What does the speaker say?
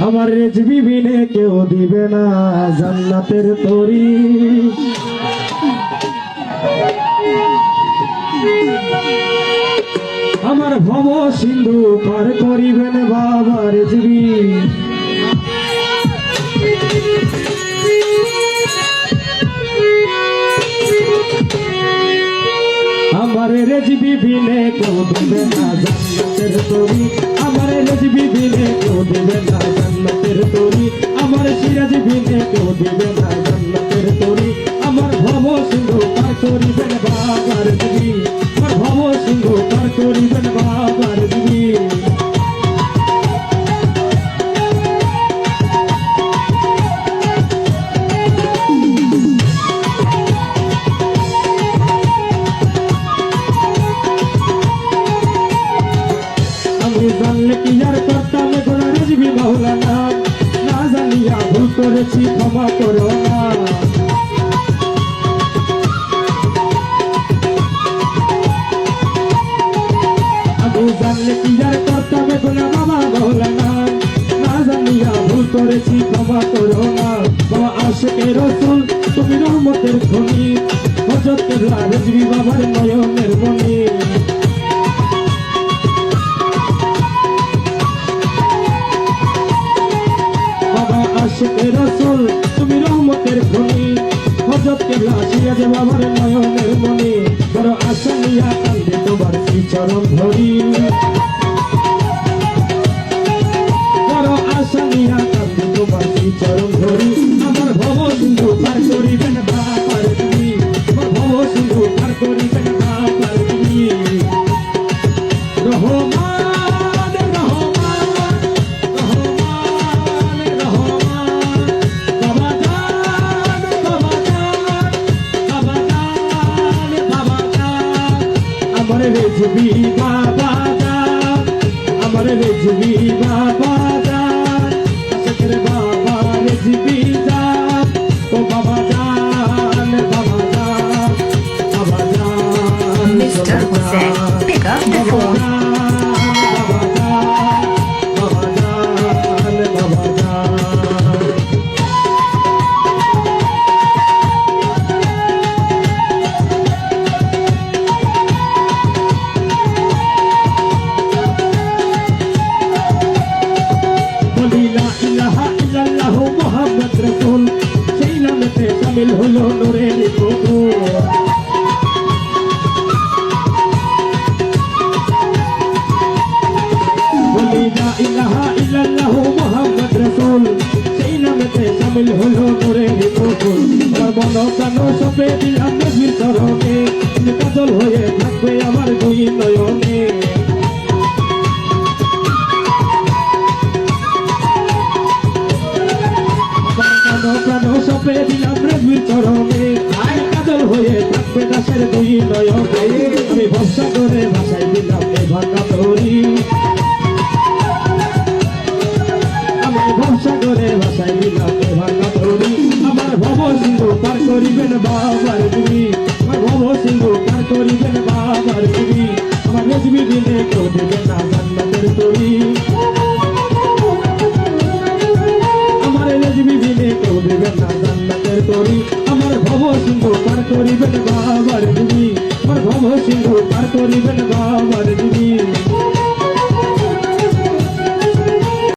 আমার রেজবি বিনে কেউ দিবে না জান্নাতের তরি। আমার ভব সিন্ধু পার করিবেন বাবা রেজবি। আমার রেজবি বিনে কেউ দিবে না জান্নাতের তরি। আমার রেজবি বিনে কেউ দিবে না জান্নাতের তরি। আমার সিরাজ বিনে কেউ দিবে না জান্নাতের তরি। আমার ভব সিন্ধু পার করিবেন বাবা রেজবি। আমার ভব সিন্ধু পার করিবেন বাবা রেজবি। জানলে কি আর করতাম গোনা রেজবি মাওলানা, না জানিয়া ভুল করেছি ক্ষমা করো না। আমি জানলে কি আর করতাম গোনা বাবা মাওলানা, না জানিয়া ভুল করেছি ক্ষমা করো না। বাবা আশিকে রাসূল তুমি রহমতের খনি, হযরত কেবলা রেজবি বাবার নয়নের মনি। আশিকে রাসূল তুমি রহমতের খনি, হযরত কেবলা সিরাজ বাবার নয়নের মনি। বড় আশা নিয়া কান্দে তোমার চরণ ধরি, বড় আশা নিয়া কান্দে তোমার চরণ ধরি। আমার ভব সিন্ধু পার করিবেন বাবা রেজবি। আমার ভব সিন্ধু পার করিবেন বাবা রেজবি। রহমান রেজবি বাবা জান, আমার রেজবি বাবা জান, আশিকের বাবা রেজবি জান, ও বাবা জান, বাবা জান, বাবা জান। Mr. Hussain, pick up the phone. বাবা জান, বাবা জান, বাবা জান। সেই নামেতে শামিল হলো নূরের পুতুল। বলি লা ইলাহা ইল্লাল্লাহু মুহাম্মদ রাসূল, সেই নামেতে শামিল হলো নূরের পুতুল। আমার মন প্রাণ সপে দিলাম নবীর চরণে, কাজল হয়ে থাকবে আমার দুই নয়নে। প্রাণ সপে দিলাম রেজবির চরণে, কাজল হয়ে থাকবে দাসের দুই নয়নে। আমি ভরসা করে ভাষায় দিলাম এ ভাঙা তরি, আমি ভরসা করে ভাষায় দিলাম এ ভাঙা তরি। আমার ভব সিন্ধু পার করিবেন বাবা রেজবি। আমার ভব সিন্ধু পার করিবেন বাবা রেজবি। আমার রেজবি দিনে কেউ দিবে না জান্নাতের তরি।